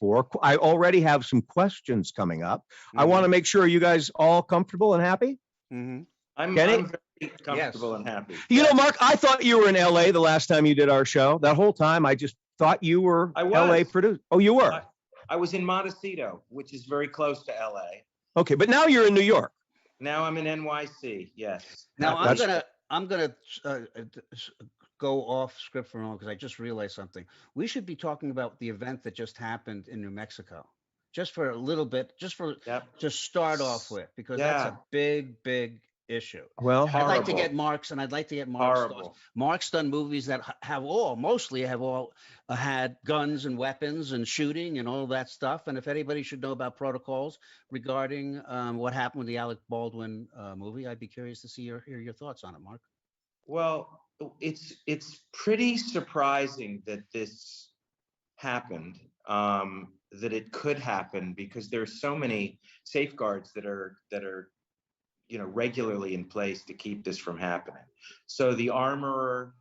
before. I already have some questions coming up. I want Mhm. to make sure you guys all comfortable and happy. Mhm. I'm Kenny? very comfortable and happy. You know, Yes. Mark, I thought you were in LA the last time you did our show. That whole time, I just thought you were I was. LA produced. Oh, you were? I was in Montecito, which is very close to LA. Okay, but now you're in New York. Now I'm in NYC. Yes. Now That's- I'm gonna go off script for a moment because I just realized something. We should be talking about the event that just happened in New Mexico, just for a little bit, Yep. just start off with, because that's Yeah. a big issue. Well, I'd like to Horrible. get Mark's, and I'd like to get Mark's thoughts. Horrible. Mark's done movies that mostly have all had guns and weapons and shooting and all that stuff. And if anybody should know about protocols regarding what happened with the Alec Baldwin movie, I'd be curious to hear your thoughts on it, Mark. Well, it's pretty surprising that this happened, that it could happen, because there's so many safeguards that are regularly in place to keep this from happening. So the armorer,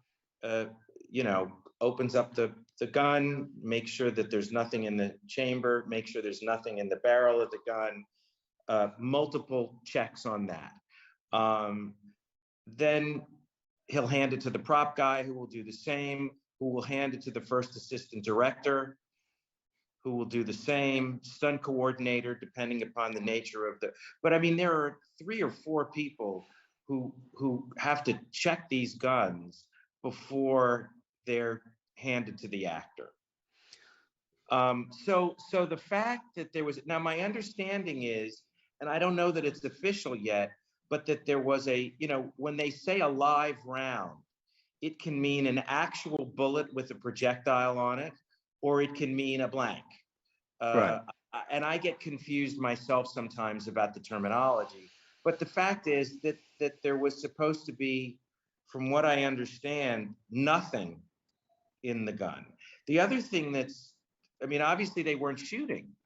opens up the gun, makes sure that there's nothing in the chamber, make sure there's nothing in the barrel of the gun, multiple checks on that. Then he'll hand it to the prop guy, who will do the same, who will hand it to the first assistant director, who will do the same, stunt coordinator, depending upon the nature of but I mean, there are 3 or 4 people who have to check these guns before they're handed to the actor. So the fact that there was, now my understanding is, and I don't know that it's official yet, but that there was when they say a live round, it can mean an actual bullet with a projectile on it, or it can mean a blank. Right. And I get confused myself sometimes about the terminology. But the fact is that there was supposed to be, from what I understand, nothing in the gun. The other thing obviously they weren't shooting.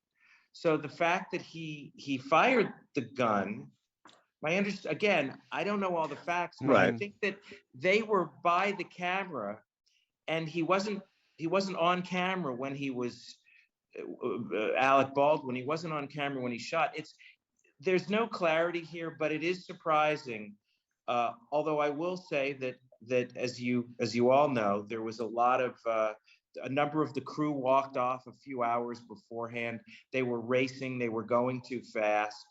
So the fact that he fired the gun, again, I don't know all the facts, but I Right. think that they were by the camera, and he wasn't on camera when he was Alec Baldwin. He wasn't on camera when he shot. There's no clarity here, but it is surprising. Although I will say that as you all know, there was a number of the crew walked off a few hours beforehand. They were racing. They were going too fast.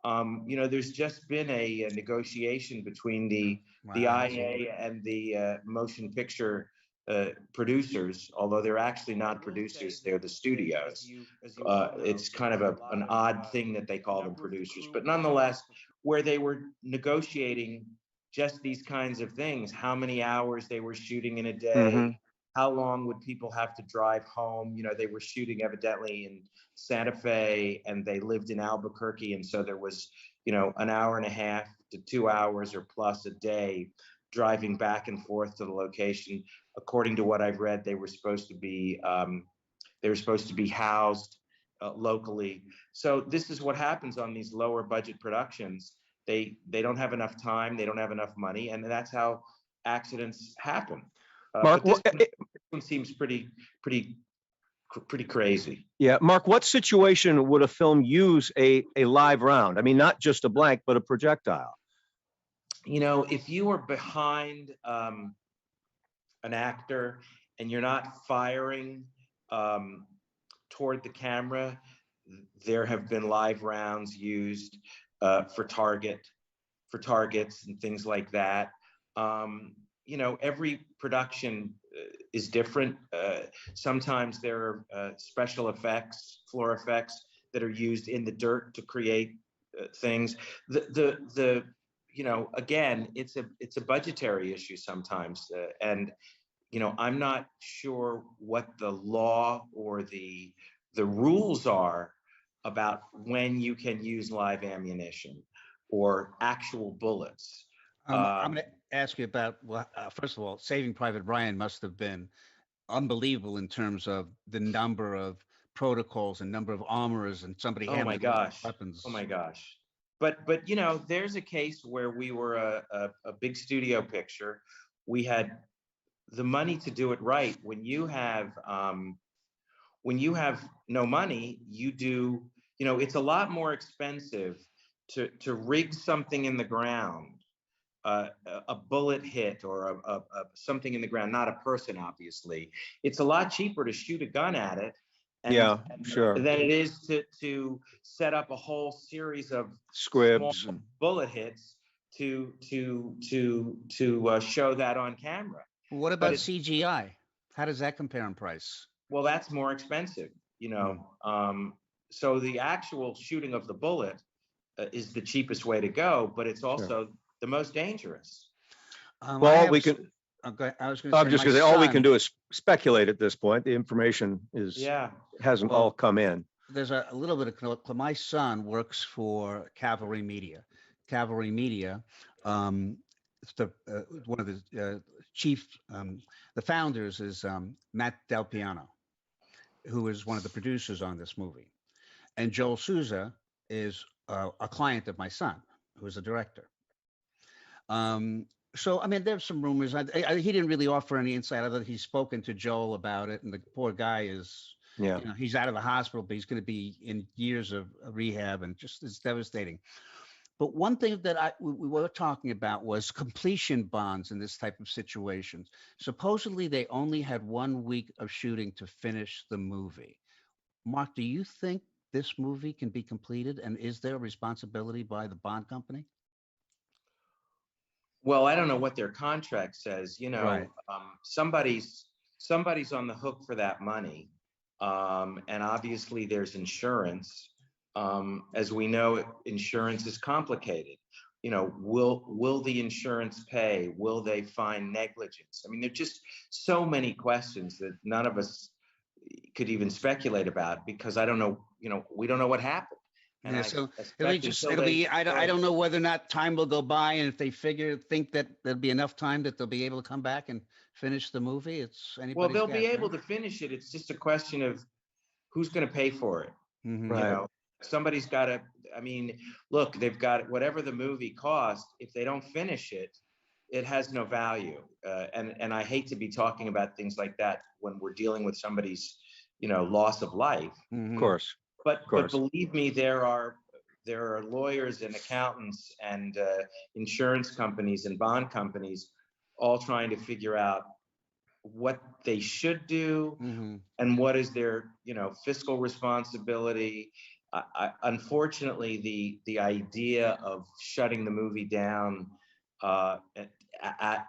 There's just been a negotiation between the IA and the motion picture producers, although they're actually not producers, they're the studios. It's kind of an odd thing that they call them producers, but nonetheless, where they were negotiating just these kinds of things, how many hours they were shooting in a day, Mhm. how long would people have to drive home? They were shooting evidently in Santa Fe, and they lived in Albuquerque, and so there was, an hour and a half to 2 hours or plus a day driving back and forth to the location. According to what I've read, they were supposed to be housed locally. So this is what happens on these lower budget productions. They don't have enough time, they don't have enough money, and that's how accidents happen. Mark, but this one seems pretty crazy. Yeah, Mark, what situation would a film use a live round? I mean, not just a blank, but a projectile. If you were behind an actor and you're not firing toward the camera, there have been live rounds used for targets and things like that. Every production is different. Sometimes there are special effects, floor effects that are used in the dirt to create things. Again, it's a budgetary issue sometimes, and I'm not sure what the law or the rules are about when you can use live ammunition or actual bullets. I'm going to ask you about, first of all, Saving Private Ryan must have been unbelievable in terms of the number of protocols and number of armorers and somebody handling weapons. Oh my gosh. But there's a case where we were a big studio picture. We had the money to do it right. When you have when you have no money, it's a lot more expensive to rig something in the ground, a bullet hit or something in the ground, not a person, obviously. It's a lot cheaper to shoot a gun at it. Yeah, sure. Than it is to set up a whole series of Squibs small and bullet hits to show that on camera. What But about it's, CGI? How does that compare in price? well, that's more expensive, so the actual shooting of the bullet is the cheapest way to go, but it's also the most dangerous. I Well, have we s- can. okay, I was going I'm to just say going to my say all we son, can do is speculate at this point. The information Yeah. hasn't Well, all come in. there's a little bit of my son works for Cavalry Media. Cavalry Media, it's one of the chief, the founders is Matt Del Piano, who is one of the producers on this movie, and Joel Souza is a client of my son, who is a director. So I mean, there's some rumors. He didn't really offer any insight other than he's spoken to Joel about it, and the poor guy is, Yeah. he's out of the hospital, but he's going to be in years of rehab, and just it's devastating. But one thing that we were talking about was completion bonds in this type of situations. Supposedly, they only had 1 week of shooting to finish the movie. Mark, do you think this movie can be completed, and is there a responsibility by the bond company? Well, I don't know what their contract says. Right. Somebody's on the hook for that money, and obviously there's insurance. As we know, insurance is complicated. Will the insurance pay? Will they find negligence? I mean, there's just so many questions that none of us could even speculate about because I don't know. We don't know what happened. And Yeah, I so suspect until it'll they be I don't know whether or not time will go by, and if they think that there'll be enough time that they'll be able to come back and finish the movie. It's Well, anybody's they'll guess, be able right? to finish it. It's just a question of who's going to pay for it. Mhm. Right. Somebody's got to. I mean, look, they've got whatever the movie cost. If they don't finish it, it has no value. And I hate to be talking about things like that when we're dealing with somebody's, loss of life. Of Mhm. course. But Of course. believe me, there are lawyers and accountants and insurance companies and bond companies all trying to figure out what they should do Mhm. and what is their fiscal responsibility. Unfortunately, the idea of shutting the movie down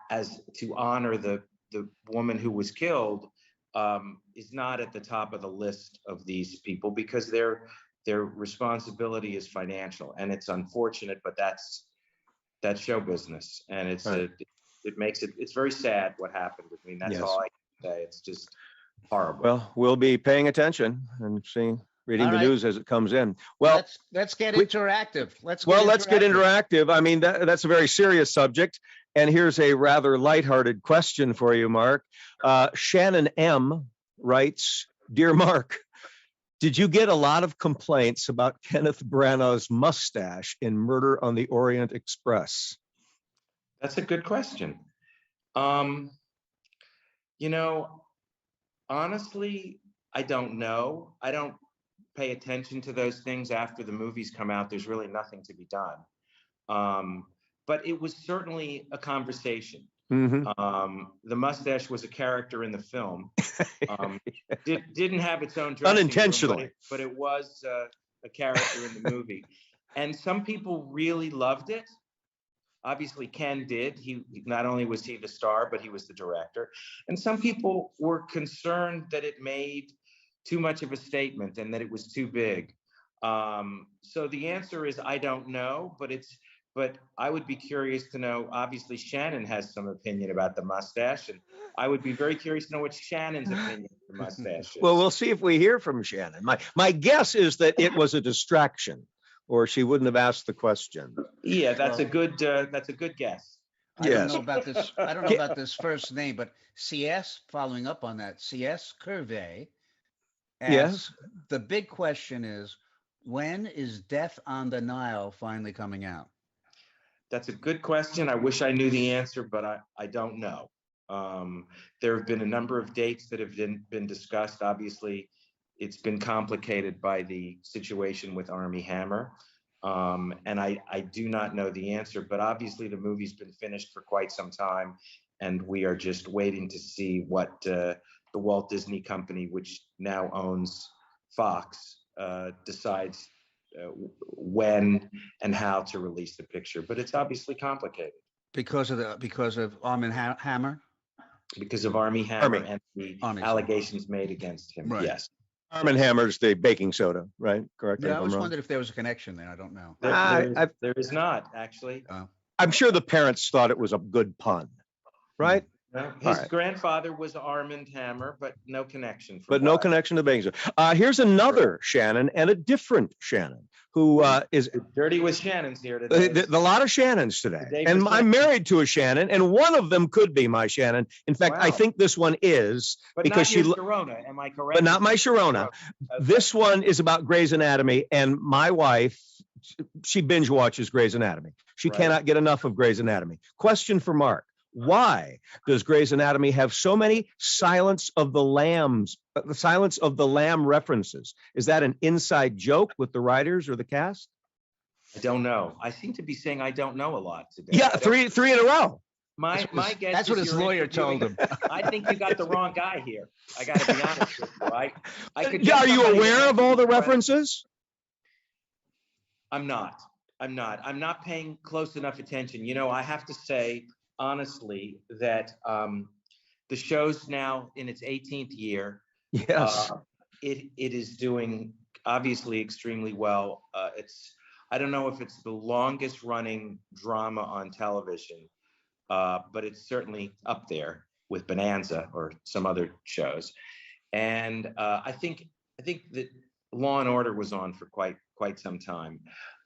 as to honor the woman who was killed is not at the top of the list of these people because their responsibility is financial, and it's unfortunate, but that's show business, and Right. it's very sad what happened. I mean, that's Yes. all I can say. It's just horrible. Well, we'll be paying attention and reading All the right. news as it comes in. Well, Let's get we- interactive. Let's get interactive. I mean, that's a very serious subject. And here's a rather lighthearted question for you, Mark. Shannon M. writes, "Dear Mark, did you get a lot of complaints about Kenneth Branagh's mustache in Murder on the Orient Express?" That's a good question. Honestly, I don't know. I don't pay attention to those things after the movies come out. There's really nothing to be done. But it was certainly a conversation. Mhm. The mustache was a character in the film. Didn't have its own dressing room, Unintentionally. but it was a character in the movie. And some people really loved it. Obviously, Ken did. He not only was he the star, but he was the director. And some people were concerned that it made too much of a statement and that it was too big. So the answer is I don't know, but I would be curious to know. Obviously, Shannon has some opinion about the mustache, and I would be very curious to know what Shannon's opinion of the mustache is. Well, we'll see if we hear from Shannon. My guess is that it was a distraction, or she wouldn't have asked the question. Yeah, that's a good guess. I don't Yes. know about this. I don't know about this first name, but CS, following up on that, CS Curve Yes. asks, the big question is, when is Death on the Nile finally coming out? That's a good question. I wish I knew the answer, but I don't know. There have been a number of dates that have been discussed. Obviously, it's been complicated by the situation with Army Hammer. And I do not know the answer, but obviously the movie's been finished for quite some time, and we are just waiting to see what the Walt Disney Company, which now owns Fox, decides when and how to release the picture. But it's obviously complicated because of Hammer. because of Army Hammer Army. and the Army, sorry. allegations made against him. Right. Yes. Arm & Hammer's the baking soda, right? Correct me Yeah, if I I'm was wrong. wondering if there was a connection there. I don't know. There is not, actually. I'm sure the parents thought it was a good pun, right? No, his right. grandfather was Armand Hammer, but no connection. But no connection to baking soda. Here's another Shannon and a different Shannon who is Dirty with Shannon's here today. a lot of Shannons today. Today for And I'm Shannon. married to a Shannon, and one of them could be my Shannon. In fact, I Wow. think this one is But because not she your Sharona, am I correct? but not my Sharona. Okay. This one is about Grey's Anatomy, and my wife, she binge watches Grey's Anatomy. She Right. cannot get enough of Grey's Anatomy. Question for Mark. Why does Grey's Anatomy have so many Silence of the Lamb references? Is that an inside joke with the writers or the cast? I don't know. I seem to be saying I don't know a lot today. Yeah, I don't- three in a row. My guess That's what is his you're lawyer told interviewing- him. I think you got the wrong guy here. I got to be honest with you. I could Yeah, get are you somebody aware to of all the answer this references? I'm not. I'm not paying close enough attention. You know, I have to say honestly that the show's now in its 18th year. Yes. It is doing obviously extremely well. I don't know if it's the longest running drama on television, but it's certainly up there with Bonanza or some other shows. And I think that Law and Order was on for quite some time.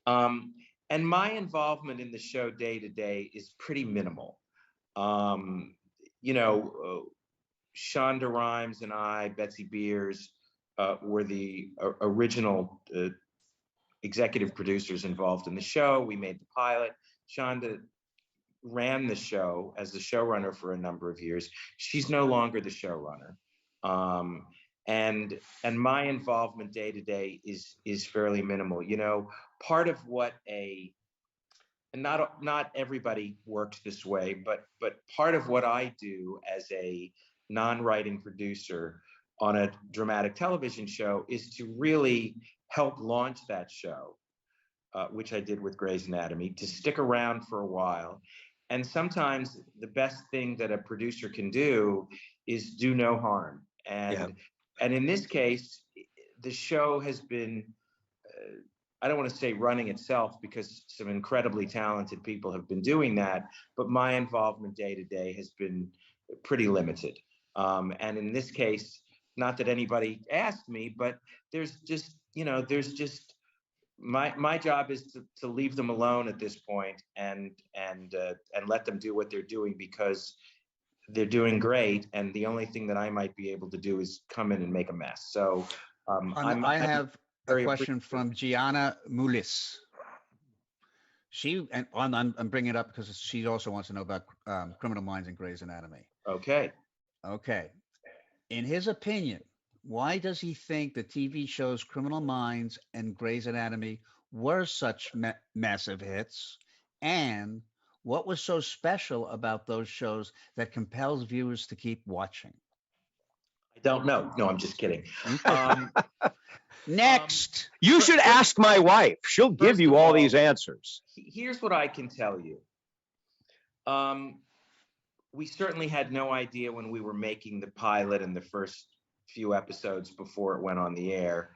And my involvement in the show day to day is pretty minimal. You know, Shonda Rhimes and I, Betsy Beers, were the original executive producers involved in the show. We made the pilot. Shonda ran the show as the showrunner for a number of years. She's no longer the showrunner. And my involvement day to day is fairly minimal. You know, part of what and not everybody works this way, but part of what I do as a non-writing producer on a dramatic television show is to really help launch that show, which I did with Grey's Anatomy, to stick around for a while. And sometimes the best thing that a producer can do is do no harm. And in this case, the show has been, I don't want to say running itself because some incredibly talented people have been doing that, but my involvement day to day has been pretty limited. And in this case, not that anybody asked me, but there's just my job is to leave them alone at this point and let them do what they're doing because they're doing great. And the only thing that I might be able to do is come in and make a mess. So I have a question from Gianna Mulis. I'm bringing it up because she also wants to know about Criminal Minds and Grey's Anatomy. Okay. In his opinion, why does he think the TV shows Criminal Minds and Grey's Anatomy were such massive hits? And what was so special about those shows that compels viewers to keep watching? I don't know. No, I'm just kidding. Next. You should ask my wife. She'll give you all these answers. Here's what I can tell you. We certainly had no idea when we were making the pilot and the first few episodes before it went on the air.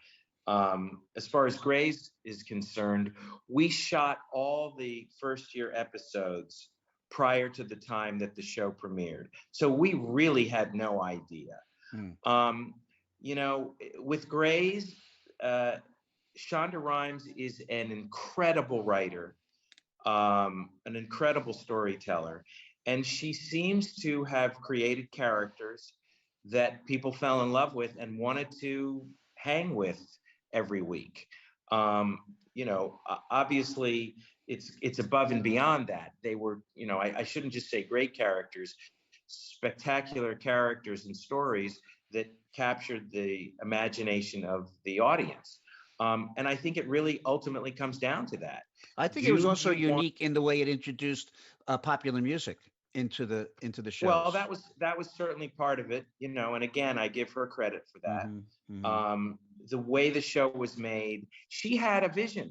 As far as Grey's is concerned, we shot all the first year episodes prior to the time that the show premiered. So we really had no idea. You know, with Grey's, Shonda Rhimes is an incredible writer, an incredible storyteller, and she seems to have created characters that people fell in love with and wanted to hang with every week. You know, obviously it's above and beyond that. They were, you know, I shouldn't just say great characters, spectacular characters and stories that captured the imagination of the audience. And I think it really ultimately comes down to that. I think it was Do also you want? unique in the way it introduced popular music into the Well, shows. that was certainly part of it, you know. And again, I give her credit for that. Hmm. Hmm. The way the show was made, she had a vision.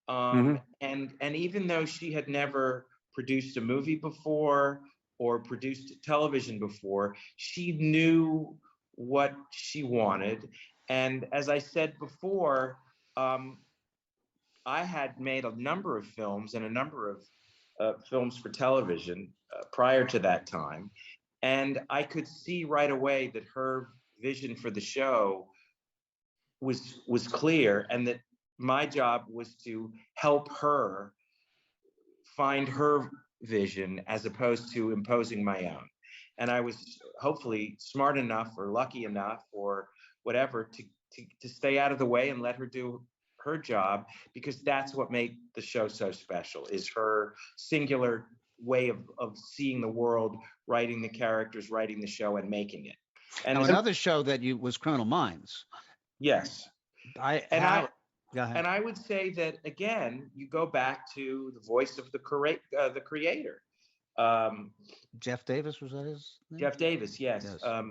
Mhm. And even though she had never produced a movie before or produced television before, she knew what she wanted. And as I said before, um, I had made a number of films and a number of films for television prior to that time. And I could see right away that her vision for the show was clear, and that my job was to help her find her vision as opposed to imposing my own. And I was hopefully smart enough or lucky enough or whatever to stay out of the way and let her do her job, because that's what made the show so special, is her singular way of seeing the world, writing the characters, writing the show, and making it. And Now, as, another show that you was Criminal Minds. yes, I and I how Go ahead. and I would say that again, you go back to the voice of the creator, um, Jeff Davis, was that his name? Jeff Davis. Yes, Yes.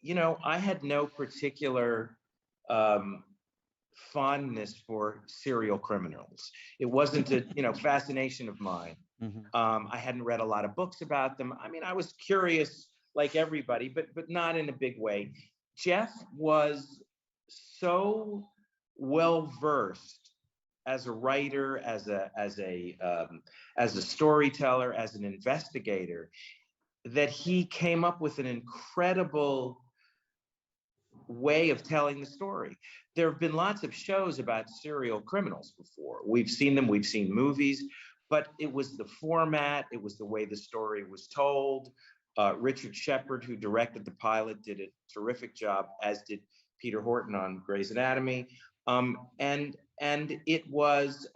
you know, I had no particular um, fondness for serial criminals. It wasn't a fascination of mine. Hmm. I hadn't read a lot of books about them. I mean, I was curious like everybody, but not in a big way. Jeff was so well versed as a writer, as a storyteller, as an investigator, that he came up with an incredible way of telling the story. There have been lots of shows about serial criminals before. We've seen them, we've seen movies, but it was the format, it was the way the story was told. Richard Shepard, who directed the pilot, did a terrific job, as did Peter Horton on Grey's Anatomy. And it was,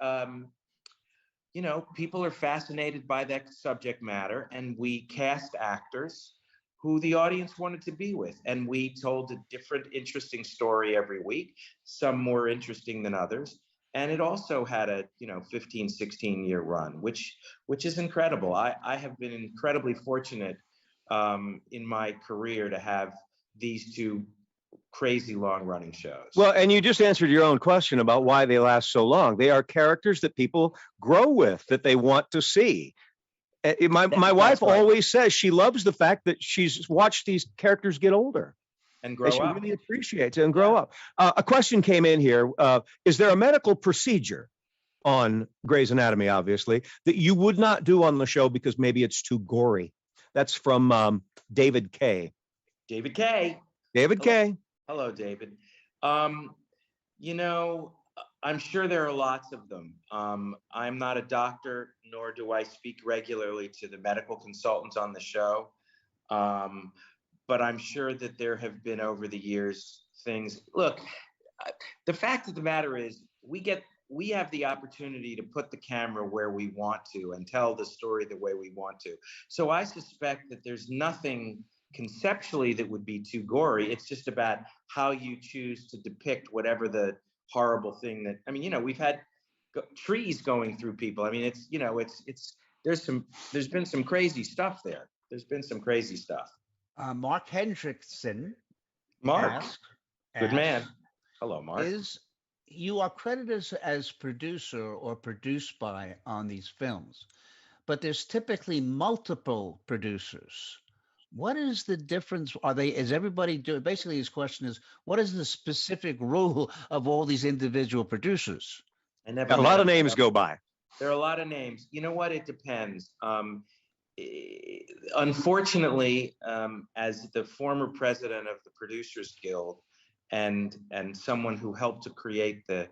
people are fascinated by that subject matter, and we cast actors who the audience wanted to be with. And we told a different, interesting story every week, some more interesting than others. And it also had a 15, 16-year run, which is incredible. I have been incredibly fortunate in my career to have these two crazy long running shows. Well, and you just answered your own question about why they last so long. They are characters that people grow with, that they want to see. My wife That's right. always says she loves the fact that she's watched these characters get older. And And grow she up. really appreciates it and grow up. A question came in here. Is there a medical procedure on Grey's Anatomy, obviously, that you would not do on the show because maybe it's too gory? That's from David K. David Kay. David K. Hello, David. Um, I'm sure there are lots of them. I'm not a doctor, nor do I speak regularly to the medical consultants on the show. Um, but I'm sure that there have been over the years things. Look, the fact of the matter is, we have the opportunity to put the camera where we want to and tell the story the way we want to. So I suspect that there's nothing conceptually that would be too gory. It's just about how you choose to depict whatever the horrible thing that, I mean, we've had trees going through people. I mean, there's been some crazy stuff there. There's been some crazy stuff. Mark Hendrickson Mark, asked, good man. asks, Hello, Mark. is you are credited as producer or produced by on these films, but there's typically multiple producers. What is the difference? Is everybody doing, basically his question is, what is the specific rule of all these individual producers? I never Got a met lot of him. names go by. There are a lot of names. You know what? It depends. Unfortunately, as the former president of the Producers Guild and someone who helped to create the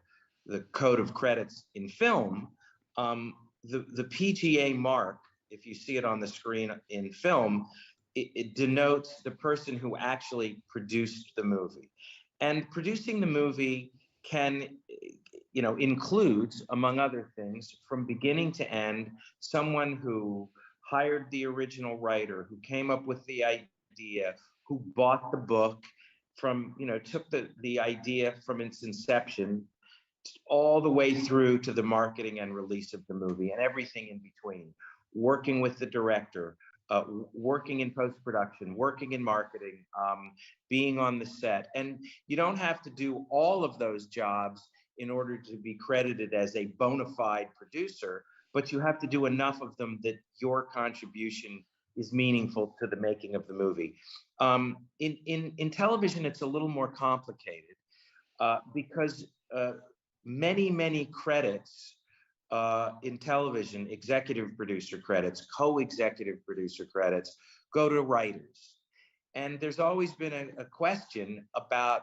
code of credits in film, the PGA mark, if you see it on the screen in film, it denotes the person who actually produced the movie. And producing the movie includes, among other things, from beginning to end, someone who hired the original writer, who came up with the idea, who bought the book, took the idea from its inception all the way through to the marketing and release of the movie and everything in between, working with the director, working in post-production, working in marketing, being on the set. And you don't have to do all of those jobs in order to be credited as a bona fide producer, but you have to do enough of them that your contribution is meaningful to the making of the movie. In television, it's a little more complicated because many credits in television, executive producer credits, co-executive producer credits, go to writers. And there's always been a question about,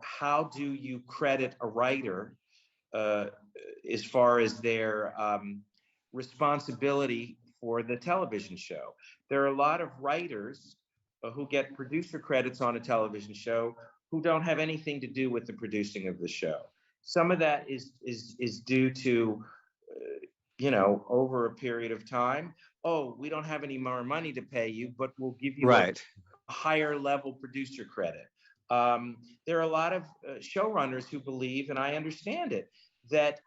how do you credit a writer as far as their responsibility for the television show. There are a lot of writers who get producer credits on a television show who don't have anything to do with the producing of the show. Some of that is due to, over a period of time. Oh, we don't have any more money to pay you, but we'll give you a higher level producer credit. There are a lot of showrunners who believe, and I understand it, that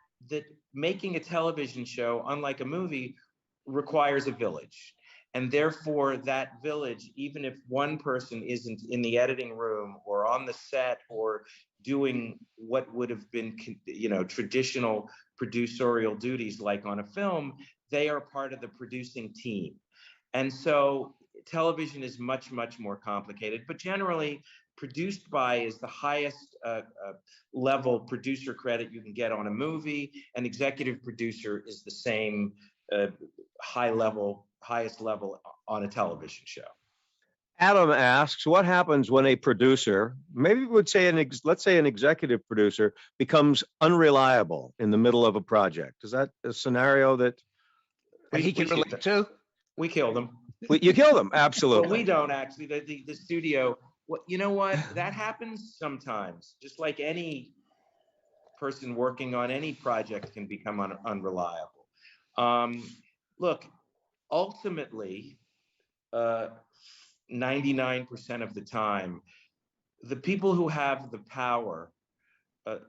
making a television show, unlike a movie, requires a village. And therefore, that village, even if one person isn't in the editing room or on the set or doing what would have been, traditional producerial duties like on a film, they are part of the producing team. And so television is much more complicated, but generally produced by is the highest level producer credit you can get on a movie, and executive producer is the same highest level on a television show. Adam asks, what happens when a producer, maybe we would say let's say an executive producer, becomes unreliable in the middle of a project? Is that a scenario that he can relate to? We killed him. You kill them? Absolutely. Well, we don't actually. The studio. You know what? That happens sometimes. Just like any person working on any project can become unreliable. Look, ultimately, 99% of the time, the people who have the power,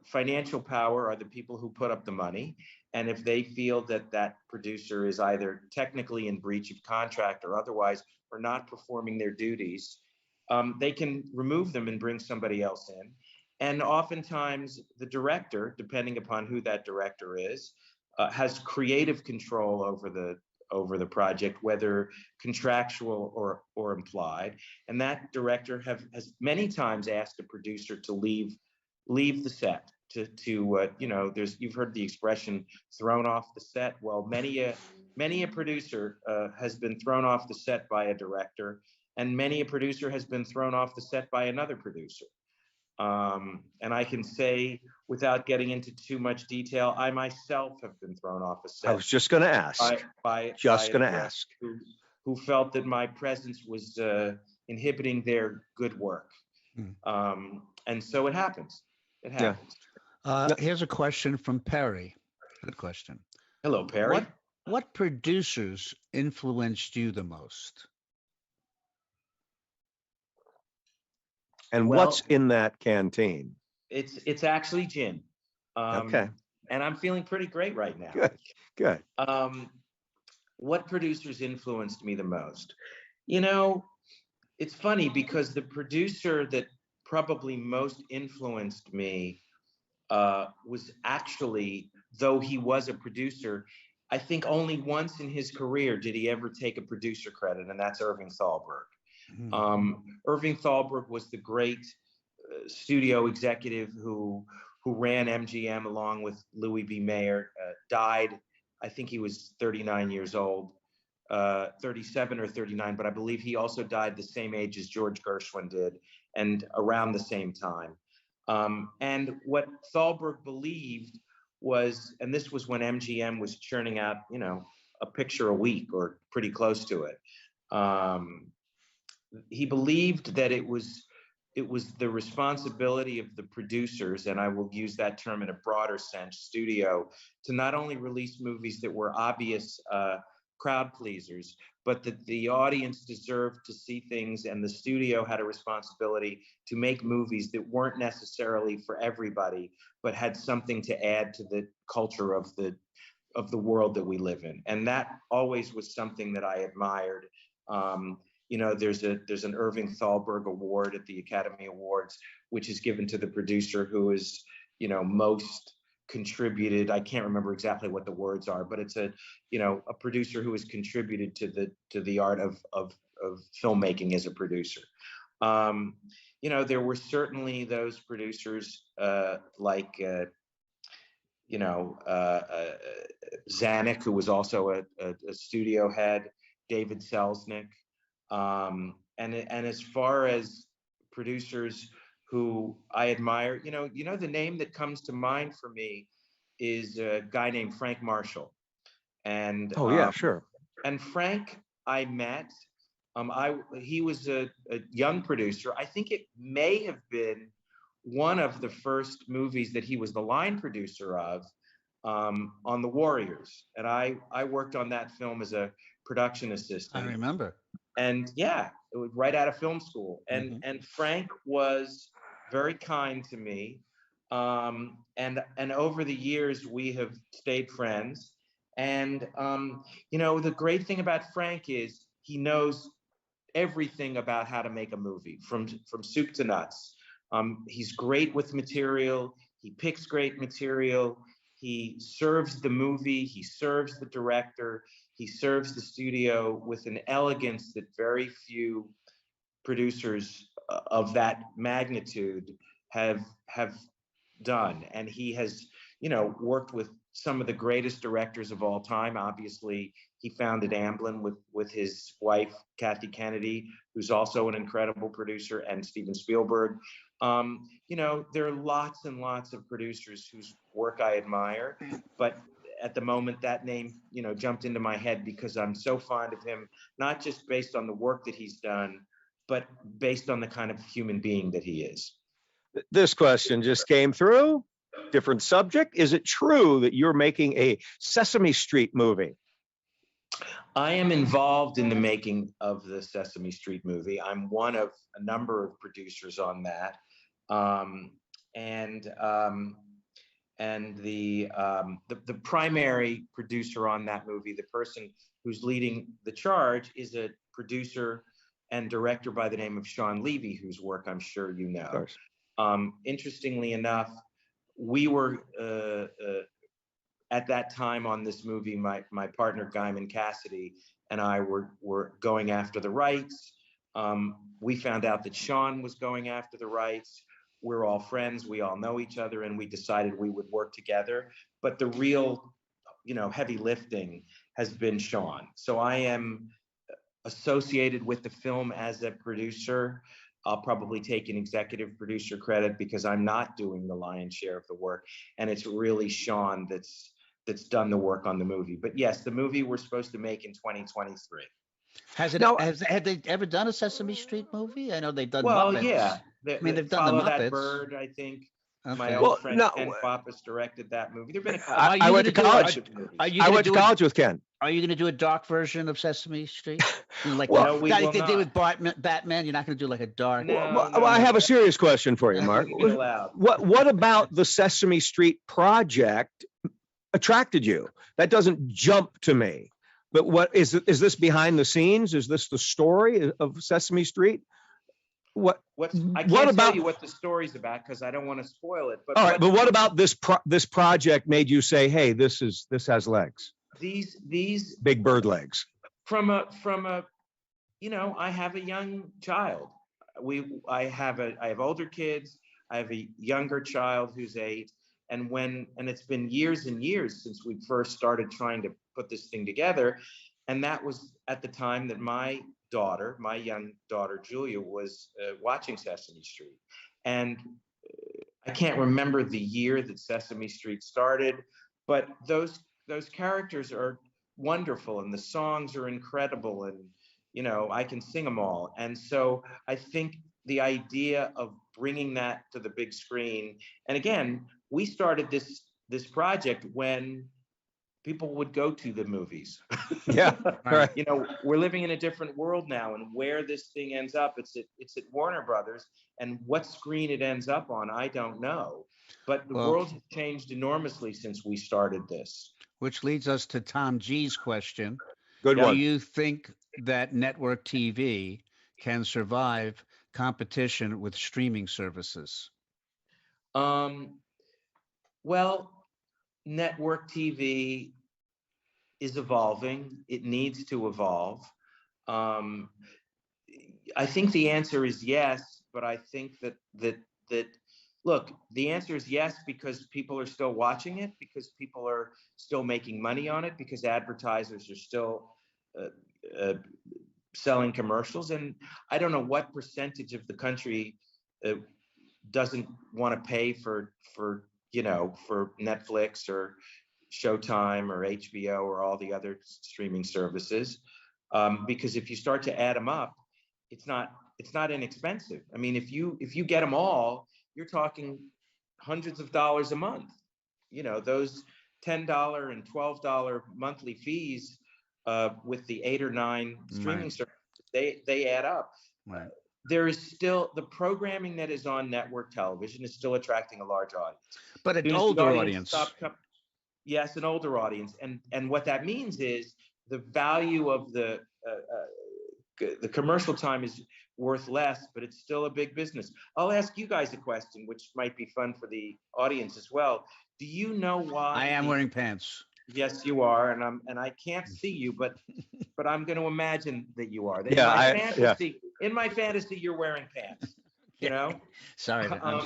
financial power, are the people who put up the money. And if they feel that that producer is either technically in breach of contract or otherwise, or not performing their duties, they can remove them and bring somebody else in. And oftentimes the director, depending upon who that director is, has creative control over the project, whether contractual or implied. And that director has many times asked a producer to leave the set, you've heard the expression thrown off the set. Well, many a producer has been thrown off the set by a director, and many a producer has been thrown off the set by another producer. And I can say, without getting into too much detail, I myself have been thrown off a set. I was just going to ask. Who felt that my presence was inhibiting their good work. And so it happens. It happens. Here's a question from Perry. Good question. Hello, Perry. What producers influenced you the most? And what's in that canteen? It's actually gin. Okay. And I'm feeling pretty great right now. Good. What producers influenced me the most? It's funny because the producer that probably most influenced me was actually, though he was a producer, I think only once in his career did he ever take a producer credit, and that's Irving Thalberg. Irving Thalberg was the great studio executive who ran MGM along with Louis B. Mayer, died, I think he was 39 years old, 37 or 39, but I believe he also died the same age as George Gershwin did, and around the same time. And what Thalberg believed was, and this was when MGM was churning out, a picture a week or pretty close to it. He believed that it was the responsibility of the producers, and I will use that term in a broader sense, studio, to not only release movies that were obvious crowd pleasers, but that the audience deserved to see things, and the studio had a responsibility to make movies that weren't necessarily for everybody, but had something to add to the culture of the world that we live in. And that always was something that I admired. There's an Irving Thalberg Award at the Academy Awards, which is given to the producer who is, most contributed. I can't remember exactly what the words are, but it's a producer who has contributed to the art of filmmaking as a producer. There were certainly those producers like Zanuck, who was also a studio head, David Selznick. And as far as producers who I admire, the name that comes to mind for me is a guy named Frank Marshall. And Oh yeah, sure. and Frank, I met. He was a young producer. I think it may have been one of the first movies that he was the line producer of, on The Warriors. And I worked on that film as a production assistant. I remember. And yeah, it was right out of film school. And Frank was very kind to me. And over the years, we have stayed friends. And the great thing about Frank is he knows everything about how to make a movie from soup to nuts. He's great with material. He picks great material. He serves the movie. He serves the director. He serves the studio with an elegance that very few producers of that magnitude have done. And he has, worked with some of the greatest directors of all time. Obviously, he founded Amblin with his wife, Kathy Kennedy, who's also an incredible producer, and Steven Spielberg. There are lots and lots of producers whose work I admire, but at the moment that name, jumped into my head because I'm so fond of him, not just based on the work that he's done, but based on the kind of human being that he is. This question just came through. Different subject. Is it true that you're making a Sesame Street movie? I am involved in the making of the Sesame Street movie. I'm one of a number of producers on that. And the primary producer on that movie, the person who's leading the charge, is a producer and director by the name of Sean Levy, whose work I'm sure you know. Of course. Interestingly enough, we were at that time on this movie, my partner Guyman Cassidy and I were going after the rights. We found out that Sean was going after the rights. We're all friends, we all know each other, and we decided we would work together. But the real, heavy lifting has been Sean. So I am associated with the film as a producer. I'll probably take an executive producer credit because I'm not doing the lion's share of the work. And it's really Sean that's done the work on the movie. But yes, the movie we're supposed to make in 2023. Have they ever done a Sesame Street movie? I know they've done Muppets. Yeah. They've done the Follow Muppets. That Bird, I think. Okay. My old friend Ken Pappas directed that movie. There've been I went to college. I went to college with Ken. Are you going to do a dark version of Sesame Street? Like no, we will they not. did with Batman. You're not going to do like a dark. Well, I have a serious question for you, Mark. What about the Sesame Street project attracted you? That doesn't jump to me. But what is this behind the scenes? Is this the story of Sesame Street? I can't tell you what the story's about because I don't want to spoil it. But all right, but what about this project made you say, "Hey, this has legs"? These big bird legs. From a I have a young child. I have older kids. I have a younger child who's 8. And it's been years and years since we first started trying to put this thing together. And that was at the time that my young daughter, Julia, was watching Sesame Street. And I can't remember the year that Sesame Street started, but those characters are wonderful and the songs are incredible. And, I can sing them all. And so I think the idea of bringing that to the big screen, and again, we started this project when people would go to the movies. Yeah, right. You know, we're living in a different world now, and where this thing ends up, it's at Warner Brothers, and what screen it ends up on, I don't know. But the Well, world has changed enormously since we started this. which leads us to Tom G's question. Good Do one. you think that network TV can survive competition with streaming services? Um, well, network TV is evolving. It needs to evolve. Um, I think the answer is yes, but I think that look, the answer is yes because people are still watching it, because people are still making money on it, because advertisers are still uh, uh, selling commercials, and I don't know what percentage of the country uh, doesn't want to pay for Netflix or Showtime or HBO or all the other streaming services, because if you start to add them up, it's not inexpensive. I mean, if you get them all, you're talking hundreds of dollars a month. Those $10 and $12 monthly fees with the 8 or 9 streaming Right. services, they add up. Right. There is still the programming that is on network television is still attracting a large audience. But Soon an as the older audience. stops yes, an older audience, and what that means is the value of the commercial time is worth less, but it's still a big business. I'll ask you guys a question, which might be fun for the audience as well. Do you know why? I am wearing pants. Yes, you are, and I can't see you, but I'm going to imagine that you are. In Yeah, my fantasy, in my fantasy, you're wearing pants. You know. Sorry, I'm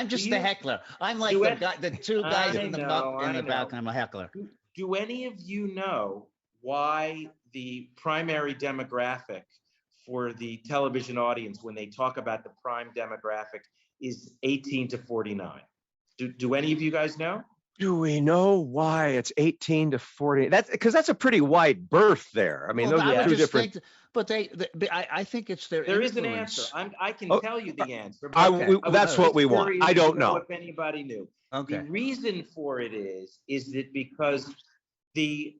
just do the you- heckler. I'm like do the it- guy, the two guys I in the know, I know. balcony. I'm a heckler. Do any of you know why the primary demographic for the television audience, when they talk about the prime demographic, is 18 to 49? Do any of you guys know? Do we know why it's 18 to 40? That's because that's a pretty wide berth there. I mean, Well, those I are would two just different. think, but I think it's their There is an influence. answer. I can Oh, tell you the answer. I, but we, I was that's just what we want. curious I to don't know. if anybody knew. Okay. The reason for it is that because the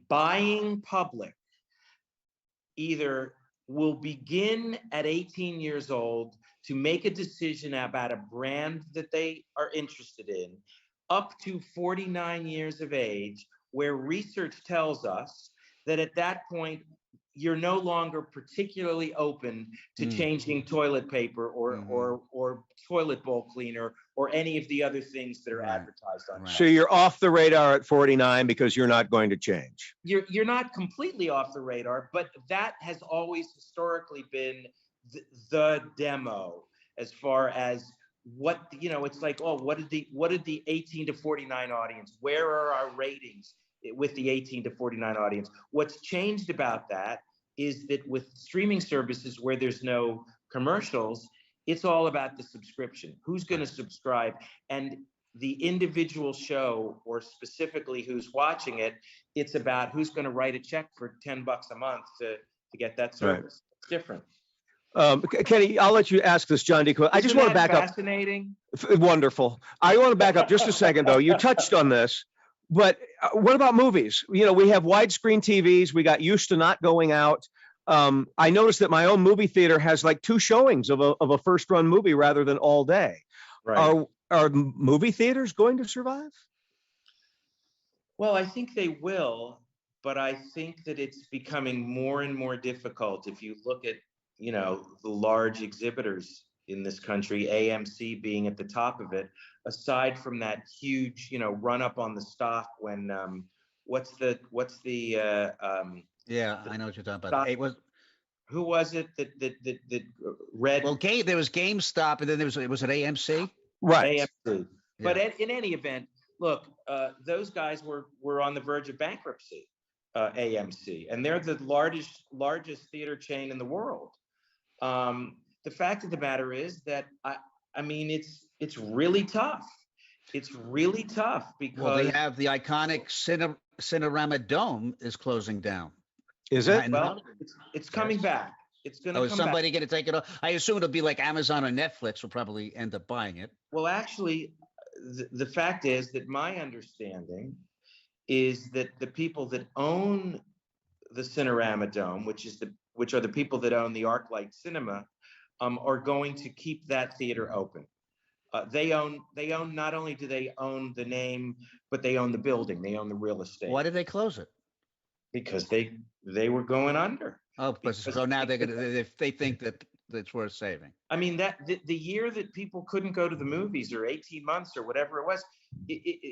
buying public either will begin at 18 years old to make a decision about a brand that they are interested in up to 49 years of age, where research tells us that at that point you're no longer particularly open to changing toilet paper or toilet bowl cleaner or any of the other things that are Right. advertised on. Right. So you're off the radar at 49 because you're not going to change. You're not completely off the radar, but that has always historically been the demo as far as what it's like. Oh, what did the 18 to 49 audience? Where are our ratings with the 18 to 49 audience? What's changed about that is that with streaming services where there's no commercials, it's all about the subscription. Who's going to subscribe? And the individual show, or specifically who's watching it, it's about who's going to write a check for $10 a month to get that service. It's different. Kenny, I'll let you ask this, John D. I just Isn't want to that back up. Fascinating. Wonderful. I want to back up just a second, though. You touched on this, but what about movies? We have widescreen TVs. We got used to not going out. I noticed that my own movie theater has like 2 showings of a first run movie rather than all day. Right. Are movie theaters going to survive? Well, I think they will, but I think that it's becoming more and more difficult. If you look at, the large exhibitors in this country, AMC being at the top of it, aside from that huge, run up on the stock when, Yeah, I know what you're talking about. who was it that read Well, there was GameStop, and then was it AMC? Right. AMC? But Yeah. in any event, look, those guys were on the verge of bankruptcy, AMC, and they're the largest theater chain in the world. The fact of the matter is that I mean it's really tough. It's really tough because Well, they have the iconic Cinerama Dome is closing down. Is it? And- well, it's coming back. It's going to is come somebody back. going to take it off? I assume it'll be like Amazon or Netflix will probably end up buying it. Well, actually, the fact is that my understanding is that the people that own the Cinerama Dome, which are the people that own the ArcLight Cinema, are going to keep that theater open. They own not only do they own the name, but they own the building. They own the real estate. Why did they close it? Because they were going under. Oh, so now they think that it's worth saving. I mean, that the year that people couldn't go to the movies, or 18 months or whatever it was,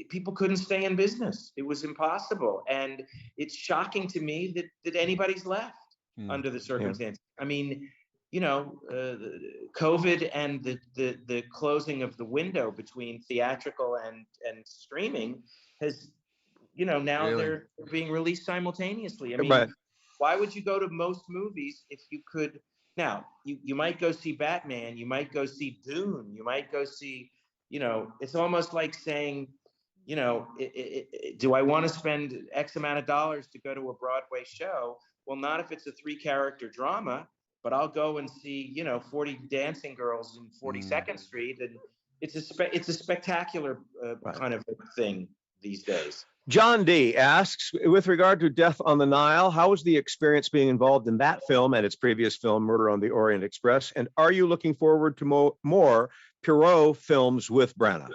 people couldn't stay in business. It was impossible. And it's shocking to me that anybody's left under the circumstances. I mean, you know, COVID and the closing of the window between theatrical and streaming has, you know, now Really? they're being released simultaneously. I mean, Right. why would you go to most movies if you could? Now, you might go see Batman, you might go see Dune, you might go see, you know, it's almost like saying, you know, do I want to spend X amount of dollars to go to a Broadway show? Well, not if it's a 3-character drama, but I'll go and see, you know, 40 dancing girls in 42nd Street, and it's a spectacular kind of thing these days. John D asks, with regard to Death on the Nile, how was the experience being involved in that film and its previous film, Murder on the Orient Express? And are you looking forward to more Poirot films with Branagh?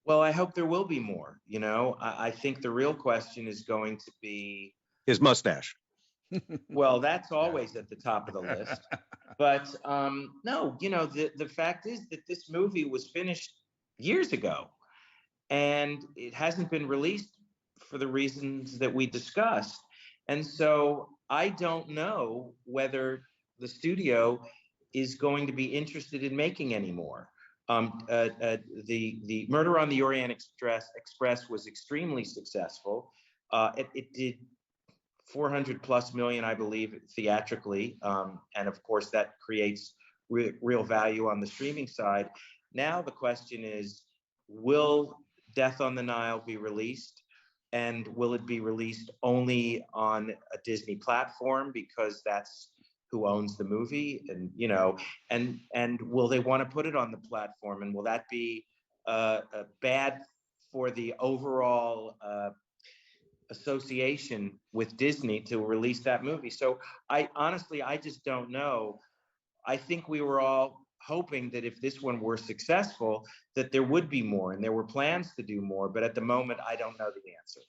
Well, I hope there will be more. You know, I think the real question is going to be His mustache. Well, that's always at the top of the list. But no, you know, the fact is that this movie was finished years ago, and it hasn't been released for the reasons that we discussed. And so I don't know whether the studio is going to be interested in making any more. The Murder on the Orient Express was extremely successful. It did 400+ million, I believe, theatrically. And of course, that creates real value on the streaming side. Now the question is, will Death on the Nile be released? And will it be released only on a Disney platform because that's who owns the movie? And, you know, and will they want to put it on the platform? And will that be bad for the overall association with Disney to release that movie? So I just don't know. I think we were all hoping that if this one were successful, that there would be more, and there were plans to do more. But at the moment, I don't know the answer.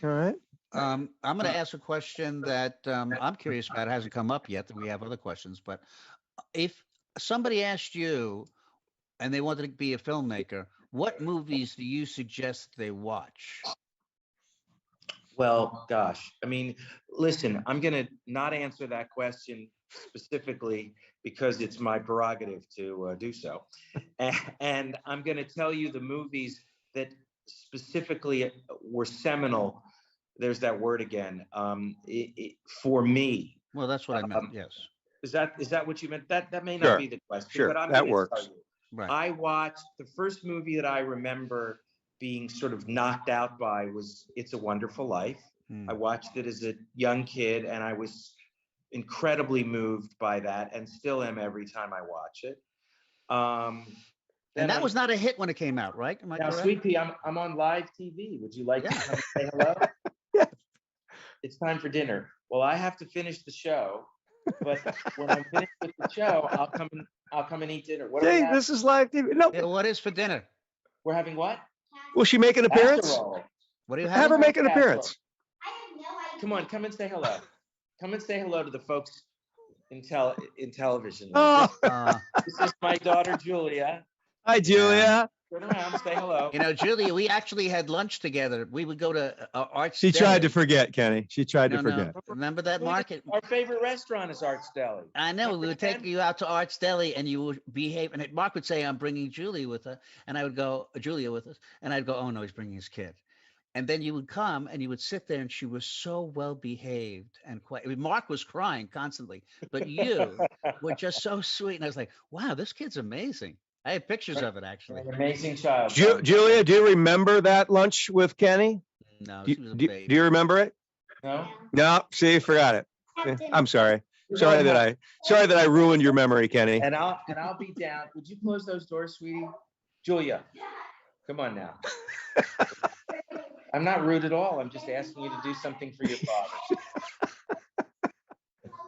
All right. I'm going to ask a question that I'm curious about. It hasn't come up yet. We have other questions, but if somebody asked you and they wanted to be a filmmaker, what movies do you suggest they watch? Well, gosh, I mean, listen, I'm going to not answer that question specifically because it's my prerogative to do so. And I'm going to tell you the movies that specifically were seminal. There's that word again. For me. Well, that's what I meant. Yes. Is that what you meant? That may not Sure. be the question. Sure, But I'm that gonna works. tell you. Right. I watched the first movie that I remember being sort of knocked out by was It's a Wonderful Life. I watched it as a young kid, and I was incredibly moved by that, and still am every time I watch it. And that was not a hit when it came out, right? Am I Now, correct? Sweet Pea, I'm on live TV. Would you like to come and say hello? Yeah. It's time for dinner. Well, I have to finish the show, but when I'm finished with the show, I'll come and eat dinner. What are we Hey, having? this is live TV. No, Yeah, what is for dinner? We're having what? will she make an appearance? Casserole. What do you Have have? her make an Casserole. appearance. Come on, come and say hello. Come and say hello to the folks in television. Oh, This is my daughter Julia. hi, Julia. Turn around, say hello. You know, Julia, we actually had lunch together. We would go to Arts. She tried to Deli. forget, Kenny. She tried to No, forget. Remember that market? Our favorite restaurant is Arts Deli. I know. We would take you out to Arts Deli, and you would behave. And Mark would say, "I'm bringing Julia with her," and I would go, "Julia with us," and I'd go, "Oh no, he's bringing his kid." And then you would come and you would sit there, and she was so well behaved and quiet. I mean, Mark was crying constantly, but you were just so sweet. And I was like, "Wow, this kid's amazing." I have pictures of it actually. An amazing child. Julia, do you remember that lunch with Kenny? No, Do, she was a do- baby. do you remember it? No? No, see, forgot it. I'm sorry. Sorry that I ruined your memory, Kenny. And I'll be down. Would you close those doors, sweetie? Julia, come on now. I'm not rude at all. I'm just asking you to do something for your father.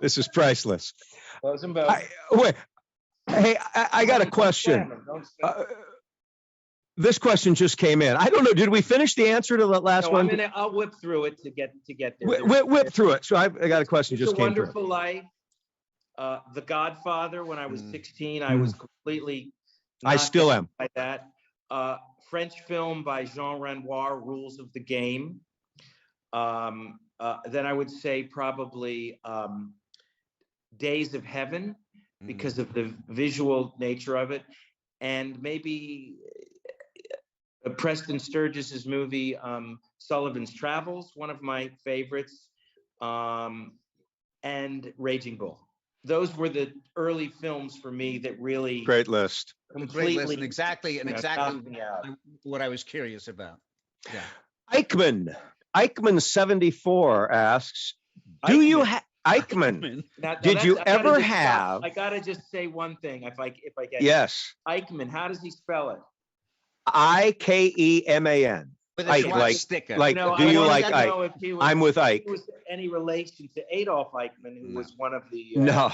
This is priceless. Close them both. Wait, hey, I got a Don't question. slam them, don't slam them. This question just came in. I don't know. Did we finish the answer to that last No, one? I'll whip through it to get there. Whip through it. So I got a question. It's Just a came through. Wonderful Life. The Godfather. When I was 16, I was completely. I still am. By that. French film by Jean Renoir, Rules of the Game. Then I would say probably Days of Heaven, because of the visual nature of it, and maybe Preston Sturges's movie Sullivan's Travels, one of my favorites, and Raging Bull. Those were the early films for me that really Great list. Great list, completely and exactly knocked me out. what I was curious about. Yeah. Eichmann 74 asks, do you have Eichmann? Now Did that's- you I gotta ever just stop. have? I gotta just say one thing. If I get Yes. Eichmann, how does he spell it? Ikeman. With a Ike, swastika. like, No, do I you wanted like to Ike? know if he was, I'm with if Ike. he was any relation to Adolf Eichmann, who No. was one of the. No,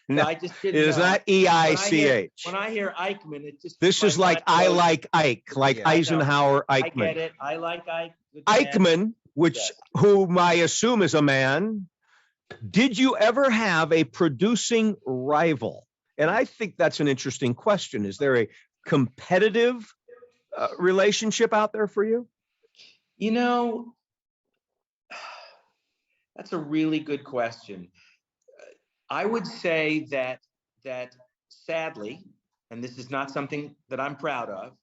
no, I just it didn't is know. not EICH. When I hear Eichmann, it just. This my is like mind I goes, like Ike, like Yeah, I know. Eisenhower I get Eichmann. it. I like Ike. Good man. Eichmann, which Yes. whom I assume is a man. Did you ever have a producing rival? And I think that's an interesting question. Is there a competitive relationship out there for you? You know, that's a really good question. I would say that sadly, and this is not something that I'm proud of,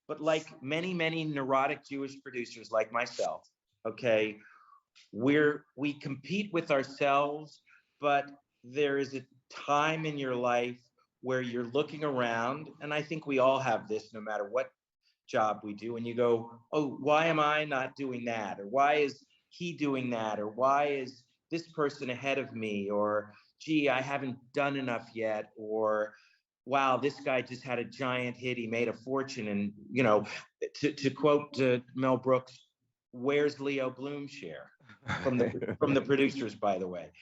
but like many neurotic Jewish producers like myself, okay, we compete with ourselves, but there is a time in your life where you're looking around, and I think we all have this no matter what job we do, and you go, oh, why am I not doing that? Or why is he doing that? Or why is this person ahead of me? Or gee, I haven't done enough yet. Or wow, this guy just had a giant hit. He made a fortune. And, you know, to quote Mel Brooks, where's Leo Bloom's share? From the producers, by the way.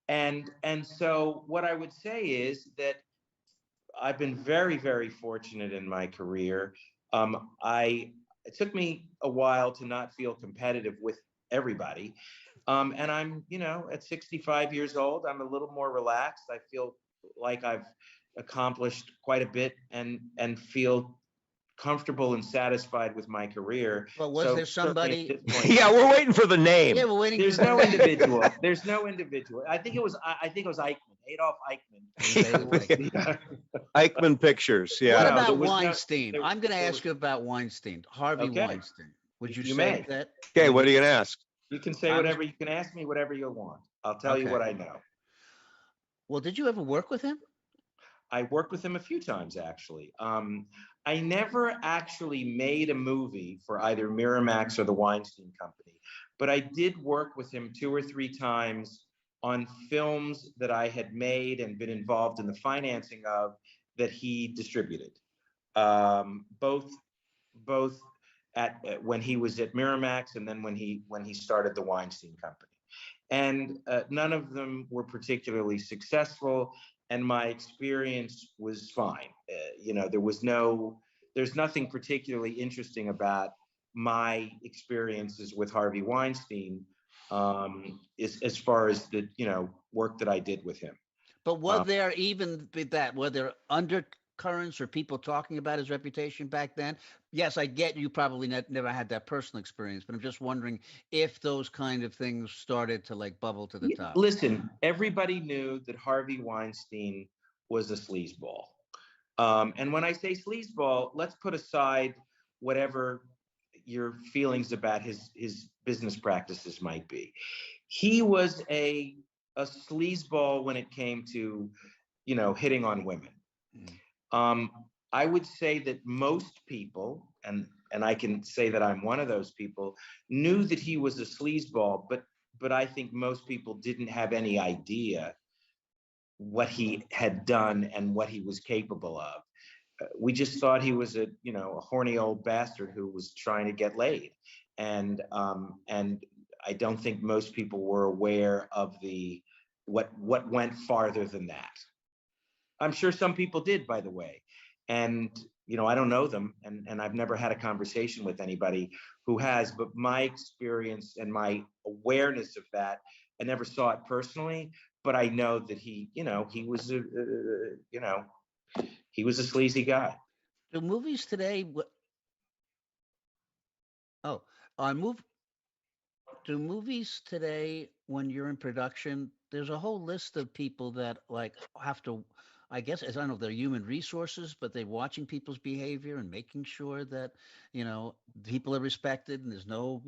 And so what I would say is that I've been very fortunate in my career. It took me a while to not feel competitive with everybody. And I'm, you know, at 65 years old, I'm a little more relaxed. I feel like I've accomplished quite a bit and feel comfortable and satisfied with my career. But was there somebody? Certainly at this point- Yeah, we're waiting for the name. Yeah, we're waiting. There's for no individual. There's no individual. I think it was Eichmann, Adolf Eichmann. Eichmann Pictures. What Yeah. there about was no- Weinstein? there- I'm going to there ask was- you about Weinstein, Harvey Okay. Weinstein. Would you You say may. that? Okay, what are you gonna ask? You can say I'm- whatever. You can ask me whatever you want. I'll tell you Okay. what I know. Well, did you ever work with him? I worked with him a few times, actually. I never actually made a movie for either Miramax or the Weinstein Company, but I did work with him 2 or 3 times on films that I had made and been involved in the financing of that he distributed. Both at when he was at Miramax and then when he started the Weinstein Company. And none of them were particularly successful. And my experience was fine. You know, there's nothing particularly interesting about my experiences with Harvey Weinstein as far as the, you know, work that I did with him. But were there even were there undercurrents or people talking about his reputation back then? Yes, I get you probably never had that personal experience, but I'm just wondering if those kind of things started to like bubble to the top. Listen, everybody knew that Harvey Weinstein was a sleazeball. And when I say sleazeball, let's put aside whatever your feelings about his business practices might be. He was a sleazeball when it came to, you know, hitting on women. I would say that most people, and I can say that I'm one of those people, knew that he was a sleazeball, but I think most people didn't have any idea what he had done and what he was capable of. We just thought he was a horny old bastard who was trying to get laid. and I don't think most people were aware of what went farther than that. I'm sure some people did, by the way. And, I don't know them, and I've never had a conversation with anybody who has, but my experience and my awareness of that, I never saw it personally, but I know that he was a sleazy guy. Do movies today? Oh, on move. Do movies today, when you're in production, there's a whole list of people that like have to, I guess, as I don't know, they're human resources, but they're watching people's behavior and making sure that, people are respected and there's no,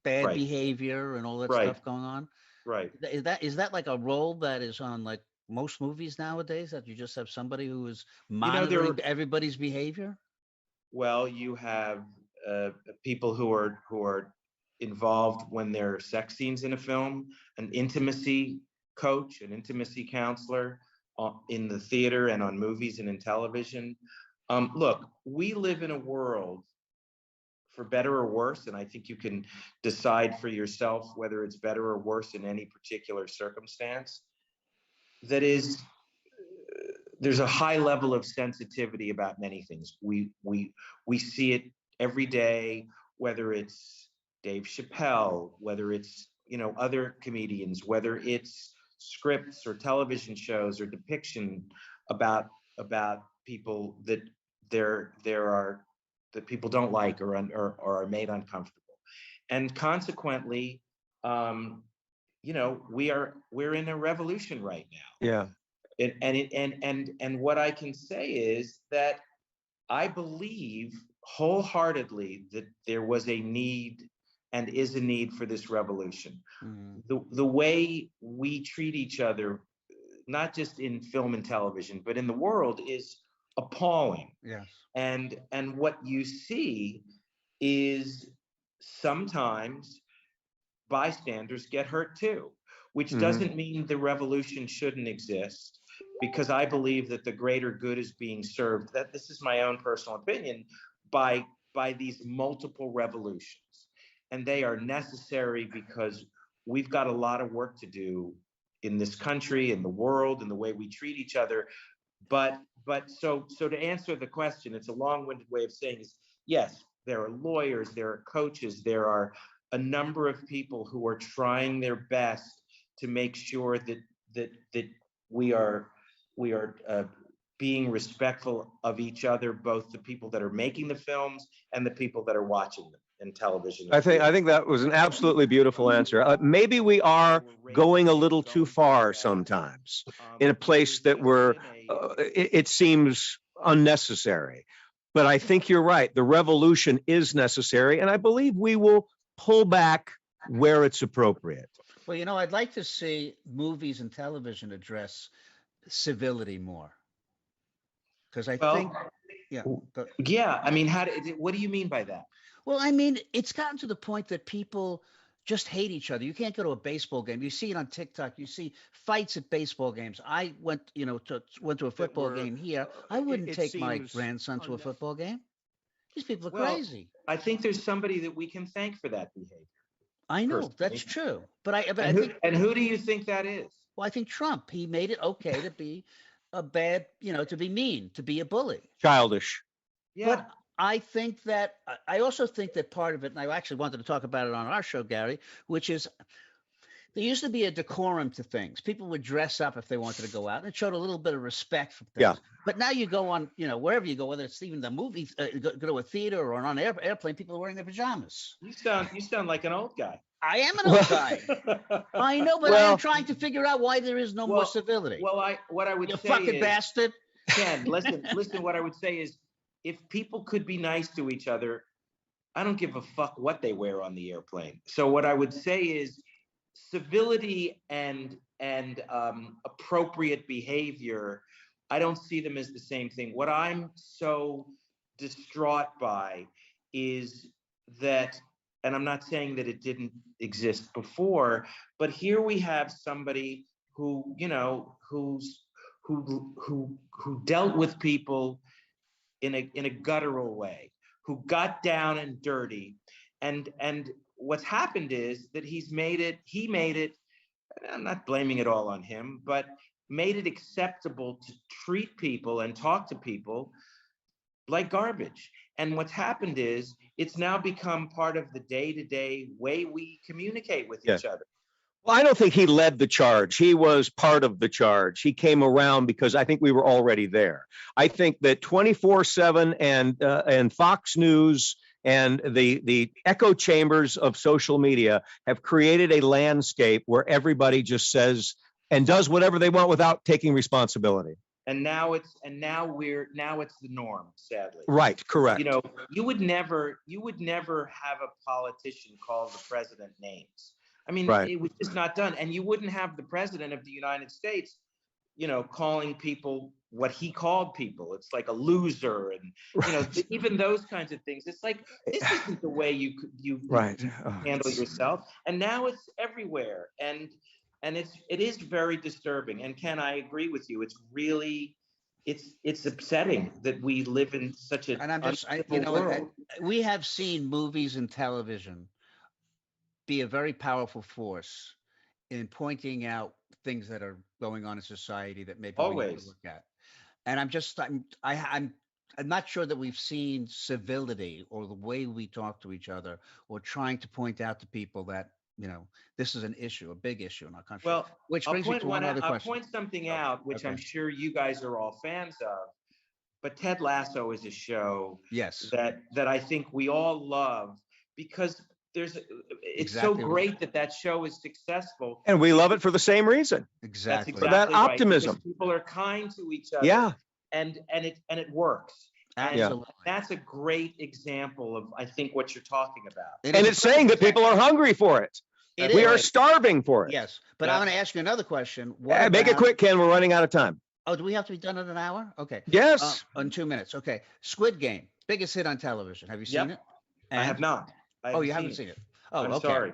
bad Right, behavior and all that right, stuff going on. right. Is that like a role that is on like most movies nowadays, that you just have somebody who is There monitoring everybody's behavior? Well, you have people who are involved when there are sex scenes in a film, an intimacy coach, an intimacy counselor in the theater and on movies and in television. Look, we live in a world, for better or worse, and I think you can decide for yourself whether it's better or worse in any particular circumstance. That is, there's a high level of sensitivity about many things. We see it every day, whether it's Dave Chappelle, whether it's other comedians, whether it's scripts or television shows or depiction about people that there are that people don't like or are made uncomfortable, and consequently, we're in a revolution right now. Yeah. And what I can say is that I believe wholeheartedly that there was a need and is a need for this revolution. Mhm. The way we treat each other, not just in film and television, but in the world, is appalling. Yes. And what you see is sometimes bystanders get hurt too, which Mhm. doesn't mean the revolution shouldn't exist, because I believe that the greater good is being served. That this is my own personal opinion, by these multiple revolutions, and they are necessary because we've got a lot of work to do in this country, in the world, in the way we treat each other. But to answer the question, it's a long-winded way of saying is yes, there are lawyers, there are coaches, there are a number of people who are trying their best to make sure that we are being respectful of each other, both the people that are making the films and the people that are watching them in television. I think that was an absolutely beautiful answer. Maybe we are going a little too far sometimes in a place that it seems unnecessary. But I think you're right. The revolution is necessary, and I believe we will pull back where it's appropriate. Well, I'd like to see movies and television address civility more, because I think, Well, yeah. yeah. I mean, what do you mean by that? Well, I mean, it's gotten to the point that people just hate each other. You can't go to a baseball game. You see it on TikTok. You see fights at baseball games. I went, went to a football game here. I wouldn't take my grandson to a football game. These people are crazy. I think there's somebody that we can thank for that behavior. I know that's true, but I And think, who do you think that is? well, I think Trump, he made it okay to be a bad, to be mean, to be a bully. Childish. Yeah. But I also think that part of it, and I actually wanted to talk about it on our show, Gary, which is there used to be a decorum to things. People would dress up if they wanted to go out, and it showed a little bit of respect for things. Yeah. But now you go on, wherever you go, whether it's even the movies, go to a theater or on an airplane, people are wearing their pajamas. You sound like an old guy. I am an old guy. I know, but I am trying to figure out why there is no more civility. Well, what I would You say fucking is, bastard. Ken, listen. What I would say is, if people could be nice to each other, I don't give a fuck what they wear on the airplane. So what I would say is, civility and appropriate behavior, I don't see them as the same thing. What I'm so distraught by is that, and I'm not saying that it didn't exist before, but here we have somebody who who dealt with people in a guttural way, who got down and dirty, And what's happened is that he made it, and I'm not blaming it all on him, but made it acceptable to treat people and talk to people like garbage. And what's happened is it's now become part of the day-to-day way we communicate with each other. Well, I don't think he led the charge. He was part of the charge. He came around because I think we were already there. I think that 24/7 and Fox News and the echo chambers of social media have created a landscape where everybody just says and does whatever they want without taking responsibility. And now it's the norm, sadly. Right, correct. You know, you would never have a politician call the president names. I mean, Right. It was just not done. And you wouldn't have the president of the United States, you know, calling people what he called people. It's like a loser, and you know, even those kinds of things. It's like, this isn't the way you Right. handle yourself. And now it's everywhere, and it is very disturbing. And Ken, I agree with you. It's really, it's upsetting that we live in such a And I'm just, uncivil world. we have seen movies and television be a very powerful force in pointing out things that are going on in society that maybe we need to Always. look at. And I'm not sure that we've seen civility or the way we talk to each other or trying to point out to people that, you know, this is an issue, a big issue in our country. Well, which I'll brings me point to one other I'll question. point something out, which I'm Okay. sure you guys are all fans of. But Ted Lasso is a show Yes. that I think we all love, because it's Exactly so right. great that show is successful. And we love it for the same reason. Exactly. That's For exactly that right, optimism. because people are kind to each other. Yeah. And it works. And Absolutely. that's a great example of, I think, what you're talking about. It And is it's saying that people are hungry for it. It We is. are starving for it. Yes. But Yeah. I'm going to ask you another question. What Make it about- quick, Ken. We're running out of time. Oh, do we have to be done in an hour? Okay. Yes. In 2 minutes. Okay. Squid Game, biggest hit on television. Have you seen Yep. it? I have not. Oh, you haven't seen it. Oh, I'm okay. sorry.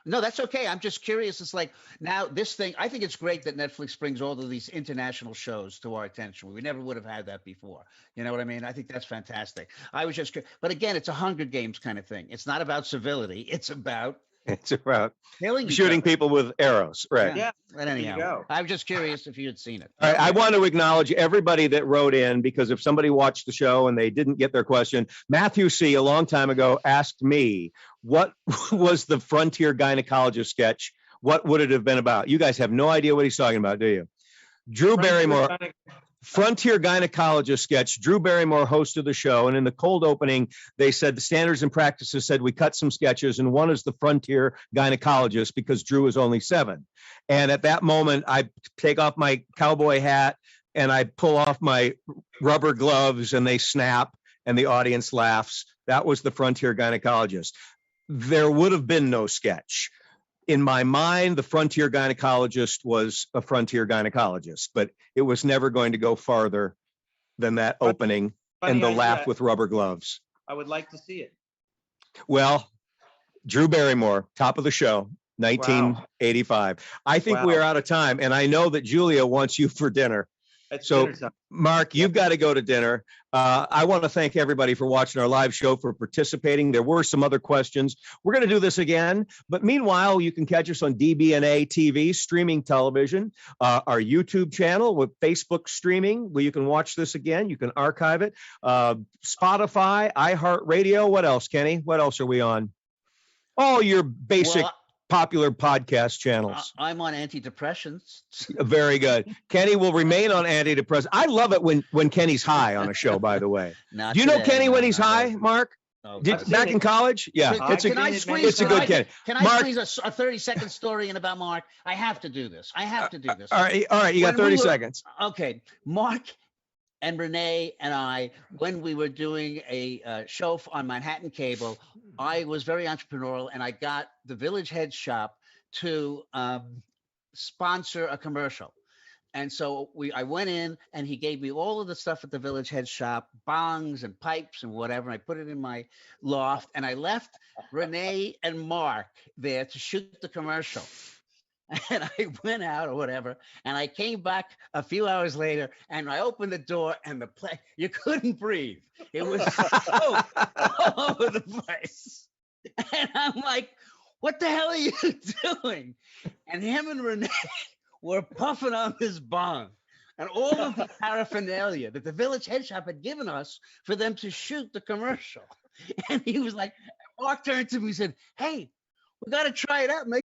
No, that's okay. I'm just curious. It's like now this thing, I think it's great that Netflix brings all of these international shows to our attention. We never would have had that before. You know what I mean? I think that's fantastic. I was just, but again, it's a Hunger Games kind of thing. It's not about civility. It's about It's about killing each shooting other. people with arrows. Right. Yeah. But There you anyhow, go. I was just curious if you had seen it. All right, I want to acknowledge everybody that wrote in, because if somebody watched the show and they didn't get their question, Matthew C. a long time ago asked me, what was the Frontier Gynecologist sketch? What would it have been about? You guys have no idea what he's talking about, do you? Drew Barrymore, Frontier Gynecologist sketch. Drew Barrymore hosted the show, and in the cold opening, they said the standards and practices said we cut some sketches, and one is the Frontier Gynecologist because Drew is only 7. And at that moment, I take off my cowboy hat and I pull off my rubber gloves, and they snap, and the audience laughs. That was the Frontier Gynecologist. There would have been no sketch. In my mind, the Frontier Gynecologist was a Frontier Gynecologist, but it was never going to go farther than that opening Funny and the idea. laugh with rubber gloves. I would like to see it. Well, Drew Barrymore, top of the show, 1985. I think Wow. we're out of time, and I know that Julia wants you for dinner. It's So- dinner time. Mark, you've got to go to dinner. I want to thank everybody for watching our live show, for participating. There were some other questions. We're going to do this again, but meanwhile, you can catch us on DBNA TV, streaming television, our YouTube channel with Facebook streaming, where you can watch this again. You can archive it. Spotify, iHeartRadio. What else, Kenny? What else are we on? All your basic Well, popular podcast channels. I'm on antidepressants. Very good. Kenny will remain on antidepressants. I love it when Kenny's high on a show, by the way. Not Do you know today, Kenny no, when he's no, high, no. Mark? Oh, Did, I've seen back in it. college? Yeah, Can it's a Can I squeeze? it's a good Kenny. Can I Mark- squeeze a 30-second story in about Mark? I have to do this. I have to do this. all right. You got When we 30 were- seconds. Okay, Mark and Renee and I, when we were doing a show on Manhattan Cable, I was very entrepreneurial, and I got the Village Head Shop to sponsor a commercial. And so I went in, and he gave me all of the stuff at the Village Head Shop, bongs and pipes and whatever. And I put it in my loft, and I left Renee and Mark there to shoot the commercial. And I went out or whatever, and I came back a few hours later, and I opened the door, and the place, you couldn't breathe. It was so all over the place. And the hell are you doing? And him and Renee were puffing on this bong and all of the paraphernalia that the Village Head Shop had given us for them to shoot the commercial. And he was like, Mark turned to me and said, hey, we got to try it out. Make